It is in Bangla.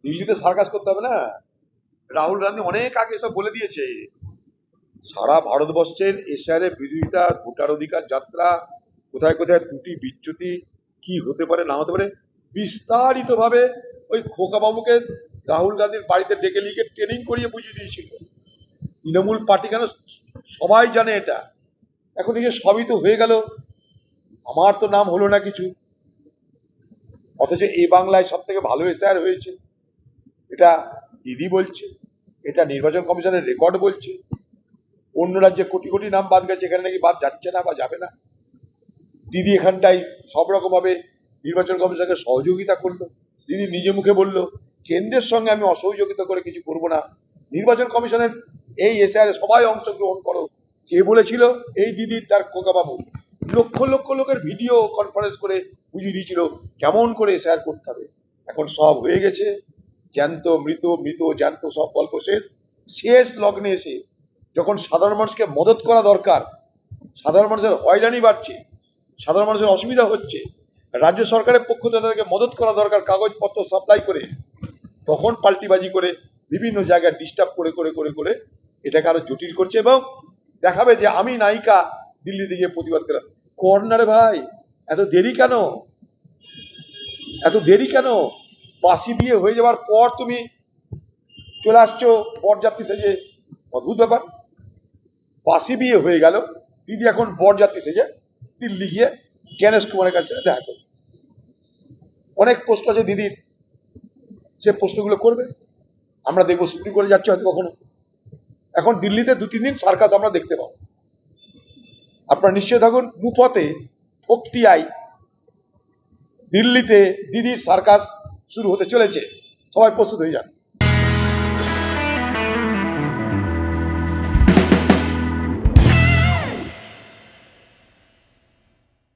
দিল্লিতে সার্কাস করতে হবে না। রাহুল গান্ধী অনেক আগে সব বলে দিয়েছে। সারা ভারতবর্ষের এশিয়ারে বিরোধিতা, ভোটার অধিকার যাত্রা, কোথায় কোথায় ত্রুটি বিচ্যুতি, কি হতে পারে না হতে পারে, বিস্তারিত ভাবে ওই খোকা বাবুকে রাহুল গান্ধীর বাড়িতে ডেকে লিখে ট্রেনিং করিয়ে বুঝিয়ে দিয়েছিল। তৃণমূল পার্টি কেন, সবাই জানে এটা। এখন দেখে সবই তো হয়ে গেল, আমার তো নাম হলো না কিছু, অথচ এই বাংলায় সব থেকে ভালো এসআর হয়েছে, এটা দিদি বলছে, এটা নির্বাচন কমিশনের রেকর্ড বলছে। অন্য রাজ্যে কোটি কোটি নাম বাদ গেছে, এখানে নাকি বাদ যাচ্ছে না বা যাবে না। দিদি এখানটাই সব রকম ভাবে নির্বাচন কমিশনকে সহযোগিতা করলো। দিদি নিজে মুখে বলল, কেন্দ্রের সঙ্গে আমি অসহযোগিতা করে কিছু করবো না, নির্বাচন কমিশনের এই এসআরে সবাই অংশগ্রহণ করো। কে বলেছিল? এই দিদি তার খোকাবাবু লক্ষ লক্ষ লোকের ভিডিও কনফারেন্স করে বুঝিয়ে দিয়েছিল কেমন করে এসআর করতে হবে। এখন সব হয়ে গেছে, জ্যান্ত মৃত, মৃত জ্যান্ত সব গল্প শেষ। শেষ লগ্নে এসে যখন সাধারণ মানুষকে মদত করা দরকার, সাধারণ মানুষের হয়রানি বাড়ছে, সাধারণ মানুষের অসুবিধা হচ্ছে, রাজ্য সরকারের পক্ষ থেকে তাদেরকে মদত করা দরকার কাগজপত্র সাপ্লাই করে, তখন পাল্টিবাজি করে বিভিন্ন জায়গায় ডিস্টার্ব করে করে করে করে এটাকে আরো জটিল করছে এবং দেখাবে যে আমি নায়িকা দিল্লিতে গিয়ে প্রতিবাদ করা। কর্নারে ভাই, এত দেরি কেন? এত দেরি কেন? বাসি বিয়ে হয়ে যাওয়ার পর তুমি চলে আসছো বরযাত্রী সেজে, অদ্ভুত ব্যাপার। বাসি বিয়ে হয়ে গেল, দিদি এখন বরযাত্রী সেজে দিল্লি গিয়ে জ্ঞানেশ কুমারের কাছে দেখা করবে। অনেক প্রশ্ন আছে দিদির, সে প্রশ্নগুলো করবে, আমরা দেখবো সুপ্রিম কোর্টে যাচ্ছে হয়তো কখনো। এখন দিল্লিতে 2-3 দিন সার্কাস আমরা দেখতে পাবো। আপনারা নিশ্চয় থাকুন, মুফতে ফক্তিয়ায় দিল্লিতে দিদির সার্কাস শুরু হতে চলেছে, সবাই প্রস্তুত হয়ে যান।